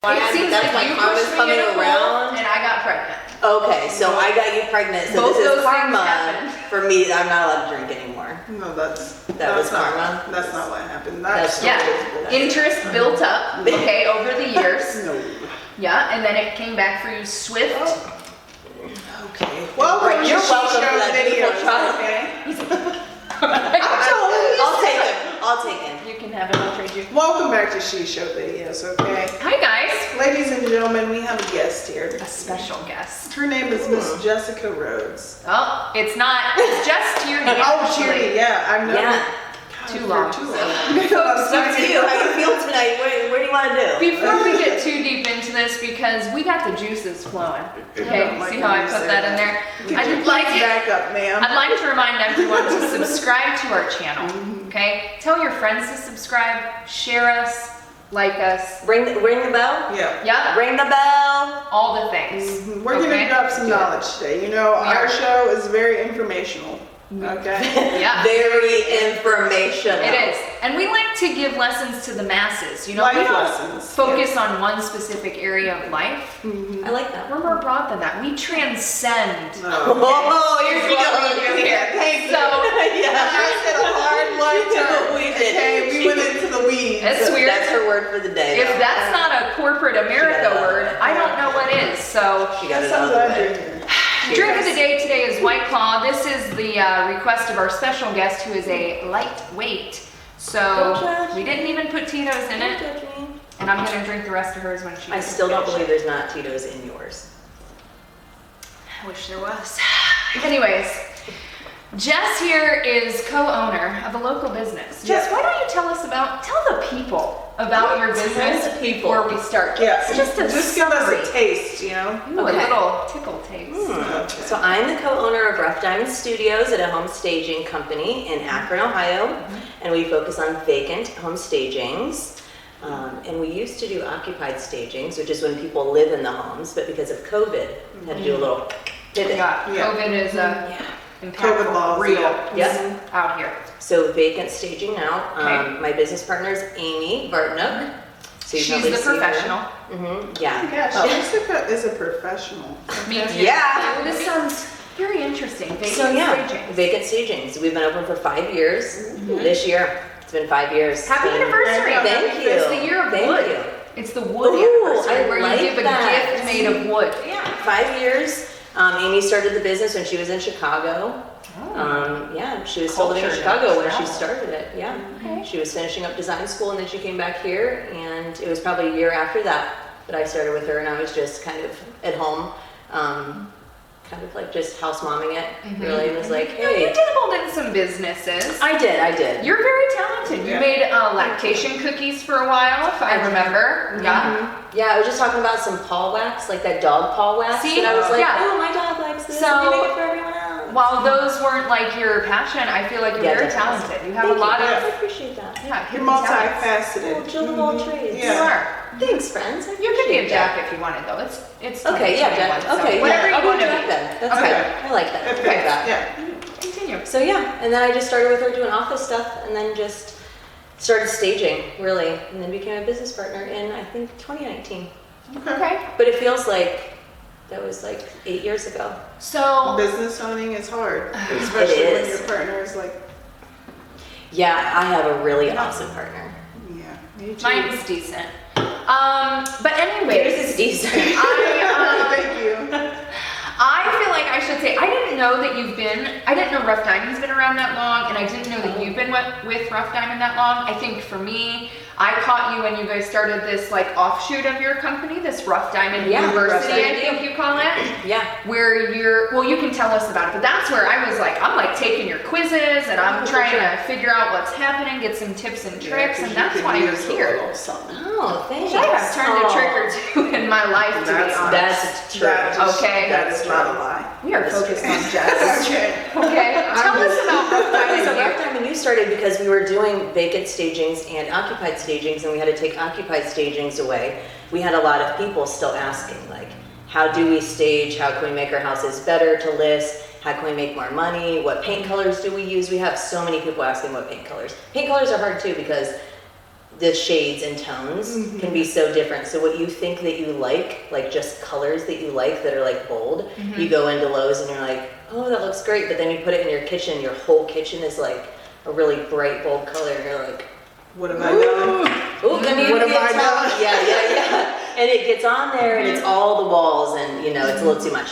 It seems that's like like you karma's pushed me coming in a pool around. and I got pregnant. Okay, so I got you pregnant. So Both this those is things karma happened. for me. I'm not allowed to drink anymore. No, that was karma. That's not what happened. Interest built up, okay, over the years. No. Yeah, and then it came back for you swift. Okay. Well, Right, you're welcome for that video. beautiful child. Okay. I'll take it. You can have it, I'll trade you. Welcome back to She Show Videos. Okay. Hi guys. Ladies and gentlemen, we have a guest here. A special guest. Her name is Miss Jessica Rhodes. Oh, it's not. It's Jes Tierney. Oh, Tierney. Yeah, I've known her. Too long. Too long. It's up to you. How you feel tonight? What do you want to do? Before we get too deep into this, because we got the juices flowing. Okay, see how I put that in there? I'd like back up, ma'am. I'd like to remind everyone to subscribe to our channel. Okay, tell your friends to subscribe, share us, like us. Ring the bell. Yeah. Yeah, Ring the bell. all the things. We're going to drop some knowledge today. You know, our show is very informational. Okay. Yeah. Very informational. It is. And we like to give lessons to the masses. You know, Life we don't lessons. focus on one specific area of life. I like that. We're more broad than that. We transcend. Oh, you're feeling Yeah, thank you. So, I said a hard one term. We did. Okay, we went into the weeds. it's weird. That's her word for the day. If that's not a corporate America word, I don't know what is. So, She got it Sounds out of the like way. drink of the day today is White Claw. This is the request of our special guest, who is a lightweight. So Don't judge. we didn't even put Tito's in Don't it, judge me. and I'm gonna drink the rest of hers when she. I still don't believe there's not Tito's in yours. I wish there was. Anyways, Jes here is co-owner of a local business. Jes, Yeah. why don't you tell the people about your business the people. before we start? Yeah, Just a give us summary. a taste, you know? Ooh, Okay. a little tickle taste. Okay. So I'm the co-owner of Rough Diamond Studios at a home staging company in Akron, Ohio, and we focus on vacant home stagings. And we used to do occupied stagings, which is when people live in the homes, but because of COVID, we had to do a little pivot. Yeah, Yeah. COVID is Yeah. COVID impactful, laws, real yeah. out here. So vacant staging now. Okay. My business partner is Amy Bartnook. So you She's probably the see her. professional. Yeah. Yeah, Jessica is a professional. Me too. Yeah. This sounds very interesting. Vacant So yeah, staging. vacant stagings. We've been open for 5 years. This year, it's been 5 years. Happy And- anniversary. Thank you. It's the year of Thank wood. you. It's the wood Ooh, anniversary I where like you give that. a gift made of wood. Yeah, 5 years. Amy started the business when she was in Chicago. Yeah, she was still living in Culture Chicago when she travel. started it. Yeah, Okay. she was finishing up design school and then she came back here, and it was probably a year after that I started with her, and I was just kind of at home, kind of like just house momming it. Really, it was like, You know, you hey, dabbled in some businesses. I did. You're very talented. You Yeah. made lactation cookies for a while, if I remember. Yeah. Yeah, I was just talking about some paw wax, like that dog paw wax. See? And I was like, Yeah. oh, my dog likes this. So- Let me make it for everyone else. While those weren't like your passion, I feel like you're Yeah, very definitely. talented. You have Thank a lot you. of I appreciate that. yeah, You're hidden talents. multifaceted. Jill of all trades. You Yeah. are. Thanks, friends. I You could be a appreciate Jack that. if you wanted, though. It's Okay, yeah, 2021, Jack. so Okay, whatever yeah. you want to Jack be. then. That's Okay. good. I like that. I like that. Yeah. Continue. So yeah, and then I just started with her doing office stuff, and then just started staging, really, and then became a business partner in, I think, 2019. Okay. But it feels like that was like 8 years ago. So Business owning is hard, especially when is. your partner is like, Yeah, I have a really awesome partner. yeah, me too. mine's decent. But anyways, Yours is decent. Thank you. I feel like I should say, I didn't know Rough Diamond's been around that long, and I didn't know that you've been with Rough Diamond that long. I think for me, I caught you when you guys started this like offshoot of your company, this Rough Diamond Yeah, Rough University, I Diamond. think you call it. Yeah. Where you can tell us about it, but that's where I was like, I'm like taking your quizzes, and I'm trying to figure out what's happening, get some tips and tricks, and that's why you're here. Oh, thanks. I have turned a trick or two in my life, to be honest. That's true. Okay. That is not a lie. We are focused on Jes. Okay. Okay, tell us about Rough Diamond So here. Rough Diamond you started because we were doing vacant stagings and occupied stagings, and we had to take occupied stagings away. We had a lot of people still asking, like, how do we stage? How can we make our houses better to list? How can we make more money? What paint colors do we use? We have so many people asking what paint colors. Paint colors are hard too because the shades and tones can be so different. So what you think that you like just colors that you like that are like bold, you go into Lowe's and you're like, oh, that looks great. But then you put it in your kitchen, your whole kitchen is like a really bright, bold color. And you're like, what have I done? ooh, What have I done? Yeah. And it gets on there and it's all the walls and you know, it's a little too much.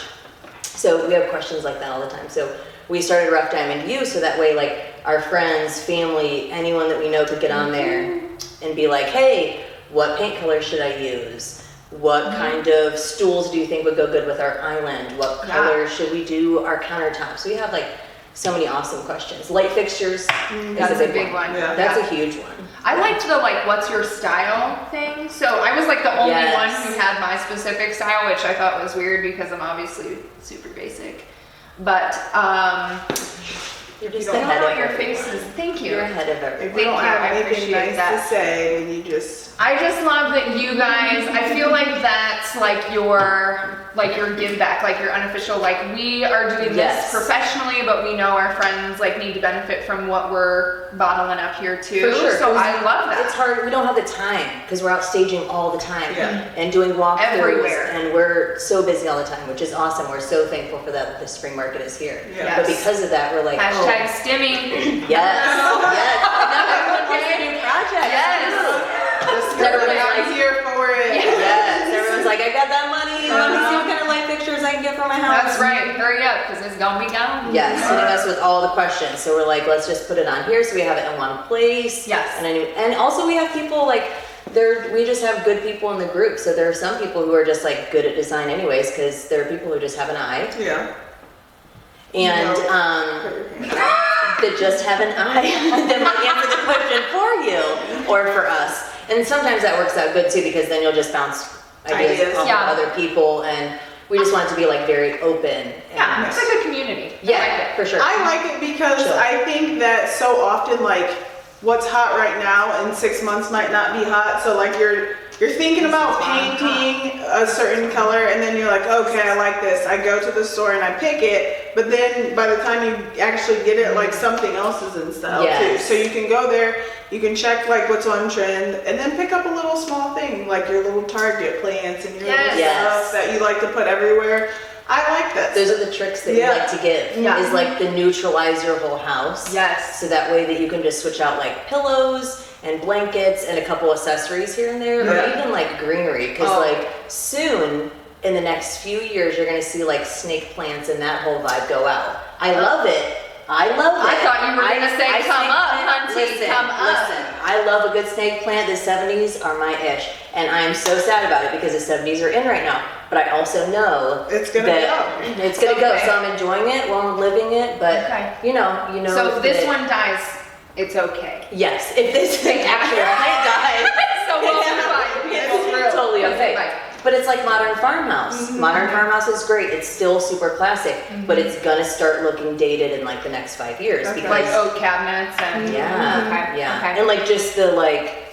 So we have questions like that all the time. So we started Rough Diamond U so that way like our friends, family, anyone that we know could get on there and be like, hey, what paint color should I use? What kind of stools do you think would go good with our island? What color should we do our countertops? We have like so many awesome questions. Light fixtures, That's a big one. Yeah. That's a huge one. I liked the like, what's your style thing. So I was like the only one who had my specific style, which I thought was weird because I'm obviously super basic. But You're just you don't ahead know of your everyone. faces. Thank you. You're ahead of If everyone. we don't Thank you, have I anything appreciate nice that. to say, then you just. I just love that you guys, I feel like that's like your give back, like your unofficial, like we are doing this professionally, but we know our friends like need to benefit from what we're bottling up here too. For sure. So I love that. It's hard. We don't have the time because we're out staging all the time Yeah. and doing walkthroughs, Everywhere. and we're so busy all the time, which is awesome. We're so thankful for that the spring market is here. Yeah. But because of that, we're like, Hashtag stimming. yes, yes. Now everyone wants a new project. Yes. Everybody out here for it. Yes. Everyone's like, I got that money. Let me see what kind of light fixtures I can get for my house. That's right. Hurry up, because it's gonna be gone. Yes, hitting us with all the questions. So we're like, let's just put it on here so we have it in one place. Yes. And also we have people like, we just have good people in the group. So there are some people who are just like good at design anyways, because there are people who just have an eye. Yeah. And that just have an eye that might answer the question for you or for us. And sometimes that works out good too, because then you'll just bounce ideas off of other people, and we just want it to be like very open. Yeah, it's like a community. Yeah, I like it. for sure. I like it because I think that so often like what's hot right now in 6 months might not be hot. So like you're thinking about painting a certain color and then you're like, okay, I like this. I go to the store and I pick it, but then by the time you actually get it, like something else is in style too. So you can go there, you can check like what's on trend and then pick up a little small thing, like your little Target plants and your little stuff that you like to put everywhere. I like that. Those are the tricks that you like to give. Is like the neutralize your whole house. Yes. So that way that you can just switch out like pillows and blankets and a couple accessories here and there, or even like greenery. Because like soon in the next few years, you're gonna see like snake plants and that whole vibe go out. I love it. I love it. I thought you were gonna say, come up, hunty, come up. Listen, I love a good snake plant. The 70s are my ish. And I am so sad about it because the 70s are in right now. But I also know it's gonna go. It's gonna go. So I'm enjoying it while I'm living it. But you know. So if this one dies, it's okay. Yes, if this thing actually dies, so we'll be fine. It's totally okay. But it's like modern farmhouse. Modern farmhouse is great. It's still super classic, but it's gonna start looking dated in like the next 5 years because like oak cabinets and and like just the like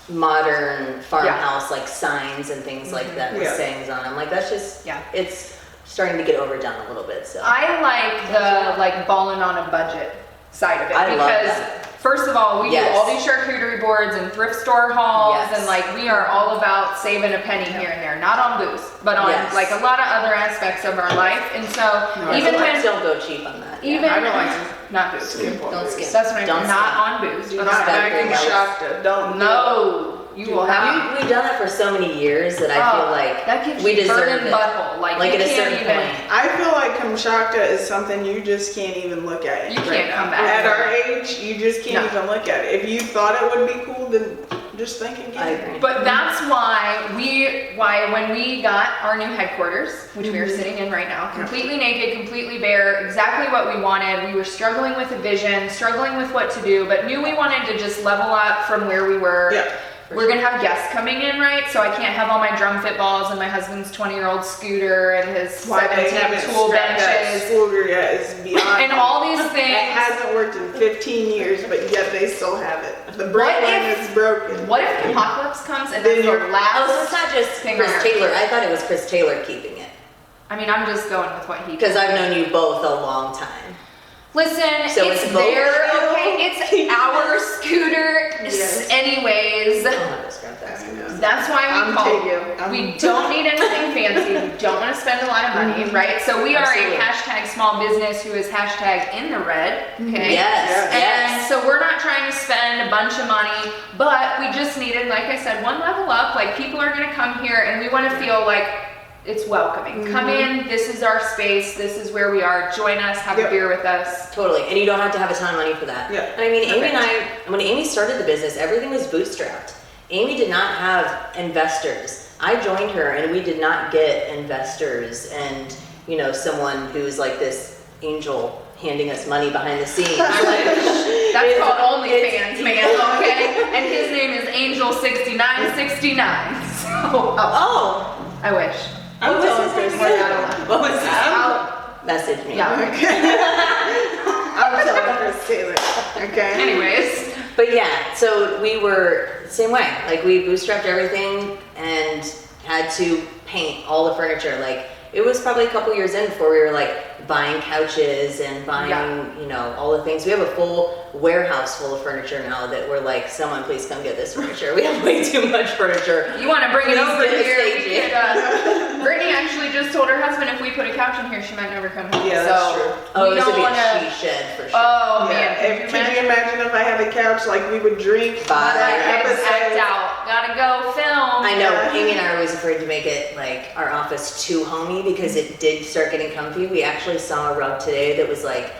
modern farmhouse like signs and things like that with sayings on them. Like that's just it's starting to get overdone a little bit. So I like the like balling on a budget side of it because first of all, we do all these charcuterie boards and thrift store hauls and like we are all about saving a penny here and there, not on booze, but on like a lot of other aspects of our life. And so even when don't go cheap on that. Even I don't like not booze. Don't skip. That's what I Don't mean. Not on booze. Not back in Shakta. Don't. No. You will have. We've done it for so many years that I feel like that gives we you deserve burning it. butthole. Like at you a can't certain even. point. I feel like Kamshakta is something you just can't even look at. You can't come back. At our age, you just can't even look at it. If you thought it would be cool, then just think again. I agree. But that's why when we got our new headquarters, which we are sitting in right now, completely naked, completely bare, exactly what we wanted. We were struggling with a vision, struggling with what to do, but knew we wanted to just level up from where we were. Yeah. We're gonna have guests coming in, right? So I can't have all my drum fit balls and my husband's 20-year-old scooter and his 17 tool benches. Scooter yet is beyond. And all these It things. hasn't worked in 15 years, but yet they still have it. The brake line is broken. What if the apocalypse comes and Then then you're- the last Oh, so it's not just thing Chris on Taylor. earth? I thought it was Chris Taylor keeping it I mean, I'm just going with what he. because I've known you both a long time. Listen, So it's it's there, both. okay? It's our scooter Yes. anyways. I want to scrap that. That's why we called you. I'm- We don't need anything fancy. We don't want to spend a lot of money, right? So we are Absolutely. a hashtag small business who is hashtag in the red, okay? Yes, And yes. so we're not trying to spend a bunch of money, but we just needed, like I said, one level up. Like people are gonna come here and we wanna feel like it's welcoming. Come in, this is our space, this is where we are. Join us, have a Yep. beer with us. Totally, and you don't have to have a ton of money for that. Yeah. And I mean, Amy and Perfect. I, when Amy started the business, everything was bootstrapped. Amy did not have investors. I joined her and we did not get investors and, you know, someone who's like this angel handing us money behind the scenes. That's called OnlyFans, it's- man, okay? And his name is Angel6969. So, Oh, I wish. I'm what was telling his name Chris. again? What was that? I'll- Message me. Yeah. I'm telling Chris Taylor. Okay. Anyways, But yeah, so we were the same way. Like we bootstrapped everything and had to paint all the furniture. Like it was probably a couple years in before we were like buying couches and buying, Yeah. you know, all the things. We have a full warehouse full of furniture now that we're like, someone please come get this furniture. We have way too much furniture. you want to bring it Please over get a here? We staging. could, Brittany actually just told her husband if we put a couch in here, she might never come home. Yeah, that's so true. Oh, we this would don't be want a to. she shed for sure. Oh Yeah. man, Can you imagine if I had a couch like we would drink? Bye. that Act episode? out. Gotta go film. I know, Yeah. Amy and I are always afraid to make it like our office too homey because it did start getting comfy. We actually saw a rug today that was like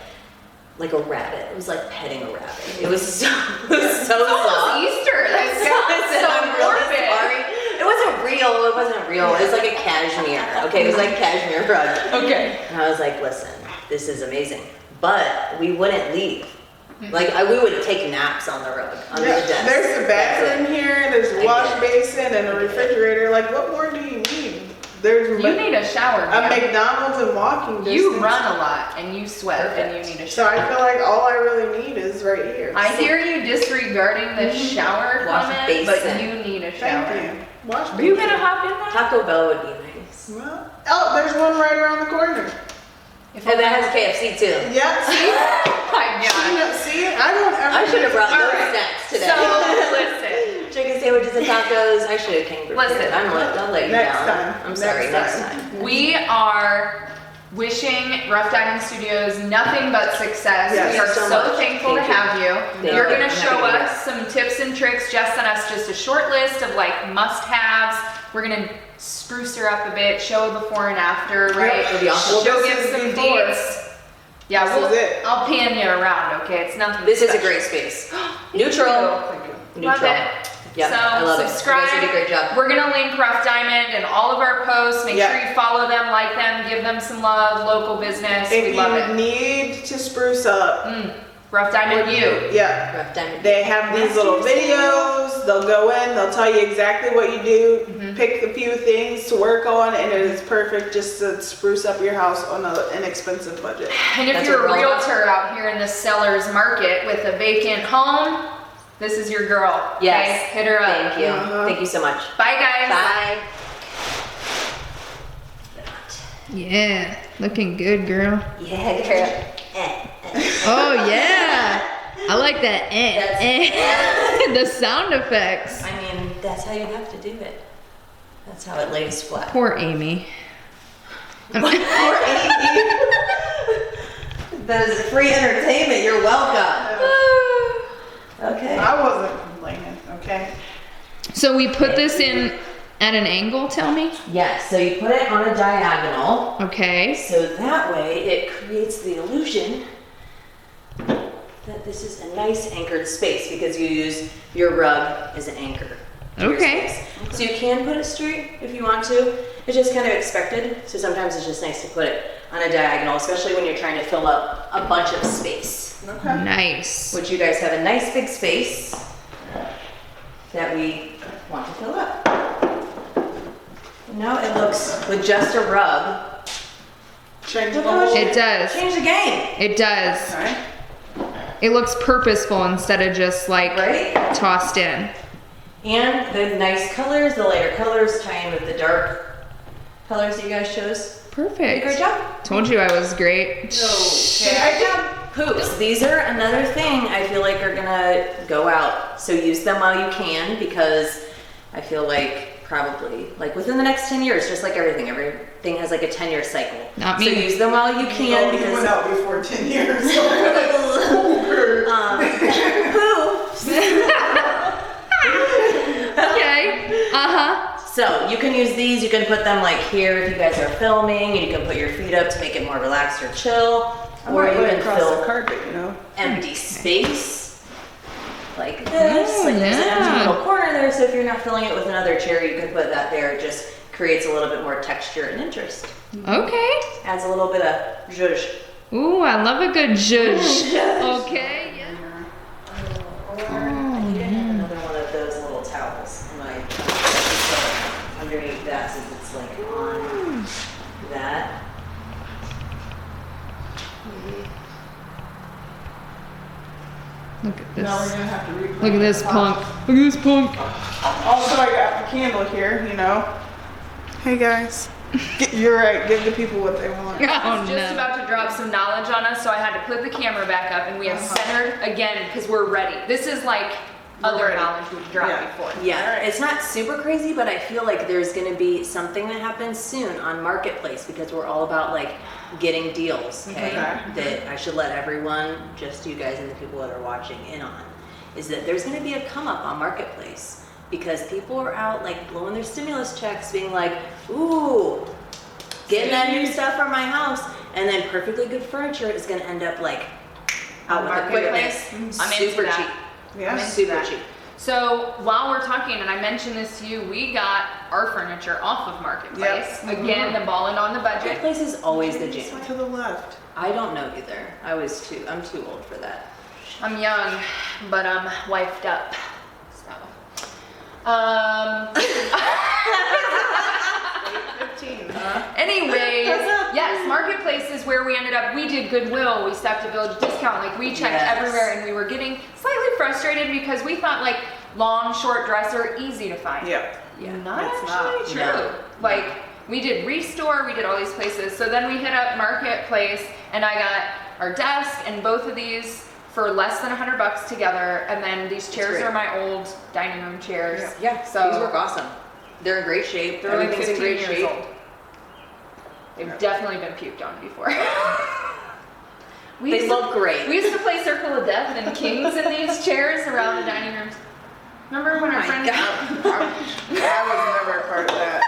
a rabbit. It was like petting a rabbit. It was so It's almost soft. Easter. That's I'm so really morbid. sorry. It wasn't real. It wasn't real. It was like a cashmere. Okay, it was like a cashmere rug. Okay. And I was like, listen, this is amazing. But we wouldn't leave. Like we would take naps on the rug under Yeah, the desk. there's a bathroom here, there's I a wash get basin and a refrigerator. Like, what more do you need? There's You need a shower. a man. McDonald's and walking distance. You run a lot and you sweat and you need a So shower. I feel like all I really need is right here. I hear you disregarding the shower Wash comment, but basin. you need a shower. Thank you. Wash basin. You gonna hop in that? Taco Bell would be nice. Well, oh, there's one right around the corner. If And that has KFC too. Yeah, see? Oh my God. See? I don't ever. I should have brought All those right. snacks today. So listen, Chicken sandwiches and tacos. I should have came prepared. Listen. I'll let you Next down. time. I'm sorry. Next Next time. time. we are wishing Rough Diamond Studios nothing but success. Yes, we are so so much. thank Thank you. have you. Thank You're you. gonna I'm show happy to be us some tips and tricks. Jess sent us just a short list of like must-haves. We're gonna spruce her up a bit, show a before and after, right? that'd be awesome. She'll Well, give this is some before. dates. Yeah, This we'll, is it. I'll pan you around, okay? It's nothing This is a special. great space. Thank Neutral. you. Love Neutral. it. Yep, so I love subscribe. it. You guys did a great job. We're gonna link Rough Diamond and all of our posts. Make Yeah. sure you follow them, like them, give them some love. Local business, If we love you it. need to spruce up, Rough Diamond, you. yeah. Rough Diamond. They have these little videos. They'll go in. They'll tell you exactly what you do. Mm-hmm. Pick a few things to work on, and it is perfect just to spruce up your house on an inexpensive budget. And if That's you're what a we're all about. realtor out here in the seller's market with a vacant home, this is your girl. Yes. Okay? Hit her up. Thank you. Uh-huh. Thank you so much. Bye, guys. Bye. Yeah, looking good, girl. Yeah, girl. Oh yeah, I like that. That's- The sound effects. I mean, that's how you have to do it. That's how it lays flat. Poor Amy. That is free entertainment. You're welcome. Okay. I wasn't complaining, okay? So we put this in at an angle, tell me? Yes, so you put it on a diagonal, Okay. so that way it creates the illusion that this is a nice anchored space because you use your rug as an anchor. to your Okay. space. So you can put it straight if you want to. It's just kind of expected, so sometimes it's just nice to put it on a diagonal, especially when you're trying to fill up a bunch of space. Okay. Nice. Which you guys have a nice big space that we want to fill up. Now it looks, with just a rug, Change the Look how whole. much- It does. change the game, It does. Alright. It looks purposeful instead of just like right? tossed in. And the nice colors, the lighter colors tie in with the dark colors that you guys chose. Did a great Perfect. job. Told you I was great. Okay. Great job. Hoops. These are another thing I feel like are gonna go out. So use them while you can, because I feel like probably like within the next 10 years, just like everything has like a 10-year cycle. Not me. So use them while you can, You because went out before 10 years. hoops. Okay. So you can use these, you can put them like here if you guys are filming, and you can put your feet up to make it more relaxed or chill. Or you can across the fill carpet, you know. empty space like this. Oh, like there's an empty yeah. little corner there, so if you're not filling it with another chair, you can put that there. It just creates a little bit more texture and interest. Okay. Adds a little bit of zhuzh. Ooh, I love a good zhuzh. Okay. Yeah. Or I need to have another one of those little towels. And I put underneath that since it's like on that. Look at Now we're this. gonna have to replay Look at this the punk. top. Look at this punk. Also, I got the candle here, you know. Hey guys. You're right, give the people what they want. Oh, I was just no. about to drop some knowledge on us, so I had to put the camera back up, and we have centered again because we're ready. This is like other ready. knowledge we've dropped Yeah. before. Yeah, it's not super crazy, but I feel like there's gonna be something that happens soon on Marketplace, because we're all about like getting deals, okay? Okay. That I should let everyone, just you guys and the people that are watching in on, is that there's gonna be a come up on Marketplace, because people are out like blowing their stimulus checks, being like, ooh, getting that new stuff for my house, and then perfectly good furniture is gonna end up like out with a Marketplace. quickness. I'm into Super that. cheap. Yeah. Super that. cheap. So while we're talking, and I mentioned this to you, we got our furniture off of Marketplace. Yep. Again, the balling on the budget. Marketplace is always the jam. To the left. I don't know either. I'm too old for that. I'm young, but I'm wifed up. So, 15. anyways, yes, Marketplace is where we ended up. We did Goodwill. We stopped at Village Discount. Like we checked Yes. everywhere, and we were getting slightly frustrated because we thought like long, short dress are easy to find. Yep. Yeah. Not It's actually not. true. No. Like we did Restore, we did all these places. So then we hit up Marketplace, and I got our desk and both of these for less than $100 together. And then these chairs great. are my old dining room chairs. Yeah, So these work awesome. They're in great shape. they're like Everything's 15 in great years shape. old. They've definitely been puked on before. They look great. We used to play Circle of Death and Kings in these chairs around the dining rooms. Remember when our my friends? I was never a part of that.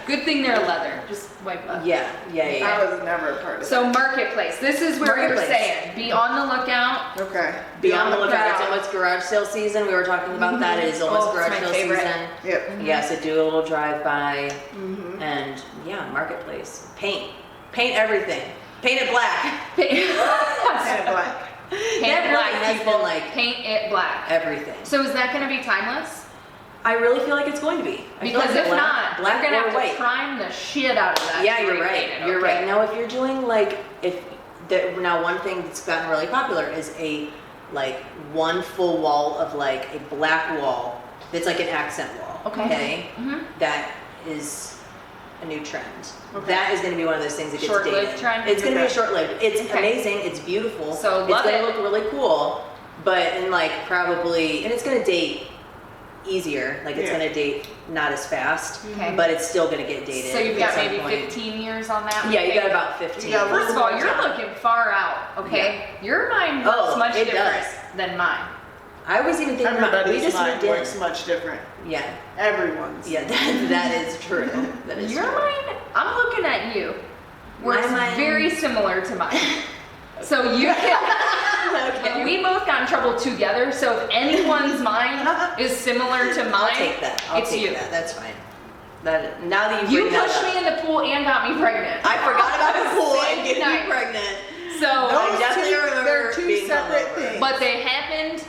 Good thing they're leather. Just wipe up. Yeah. I was never a part of So Marketplace, this is where we were Marketplace. saying, be on the lookout. that. Okay. Be on the lookout. It's almost garage sale season. We were talking about that. It is almost Oh, it's garage my sale favorite. season. Yep. Yeah, so do a little drive-by, and yeah, Marketplace. Paint everything. Paint it black. Paint And black. it That black, really has people. been like Paint it black. everything. So is that going to be timeless? I really feel like it's going to be. I feel Because like if black, not, black we're going to or have white. to prime the shit out of that. Yeah, to you're right. repaint it, You're okay? right. Now, if you're doing like, now one thing that's gotten really popular is a like one full wall of like a black wall that's like an accent wall. Okay. Mhm. That is a new trend. Okay. That is going to be one of those things that gets Short-lived dated. trend? It's going to be Okay. short-lived. It's Okay. amazing. It's beautiful. So it's love going it. to look really cool, but in like probably, and it's going to date easier. Like it's Yeah. going to date not as fast, Okay. but it's still going to get dated. So you've at got some maybe point. 15 years on that? Yeah, you Okay. got about 15. You got First of all, More you're time. looking far out, okay? Your mind works Oh, much it different does. than mine. I was even thinking about, we Everybody's just mind moved in. works much different. Yeah, Everyone's. yeah, that is true. That is Your true. mind, I'm looking at you, works My mind- very similar to mine. So you can, Okay. we both got in trouble together, so if anyone's mind is similar to mine, I'll take that. I'll it's take you. that. That's fine. That now that You bring that pushed up. me in the pool and got me pregnant. I forgot about the pool and Same getting night. me pregnant. So, I definitely remember They're two being separate hungover. things. but they happened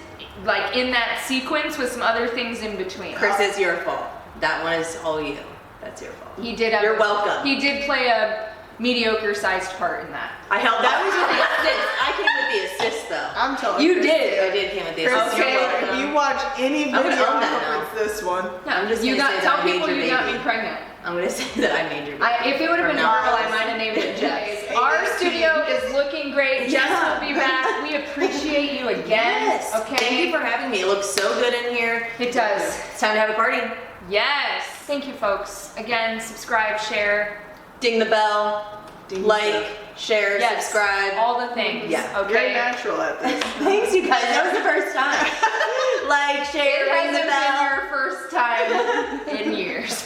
like in that sequence with some other things in between. Chris, it's your fault. That one is all you. That's your fault. He did have You're welcome. He did play a mediocre sized part in that. I helped. That was with the assist. I came with the assist though. I'm telling You Chris, did. I did came with the Chris, assist. Okay. You're welcome. if you watch any I'm video, gonna own I that hope it's this one. I'm just you gonna got say tell that I made people your you got baby. me pregnant. I'm gonna say that I made your baby. If it would have From been a now girl, on. I might have named it Jes. Hey, Our studio is looking great. Jes will be back. We appreciate you again. Yes. Okay. Thank you for having me. It looks so good in here. It does. It's time to have a party. Yes. Thank you, folks. Again, subscribe, share. Ding the bell. Ding the Like, bell. share, Yes. subscribe. All the things. Yeah. Very Okay. natural at this. Thanks, you guys. That was the first time. Like, share, It ring the hasn't bell. been your first time in years.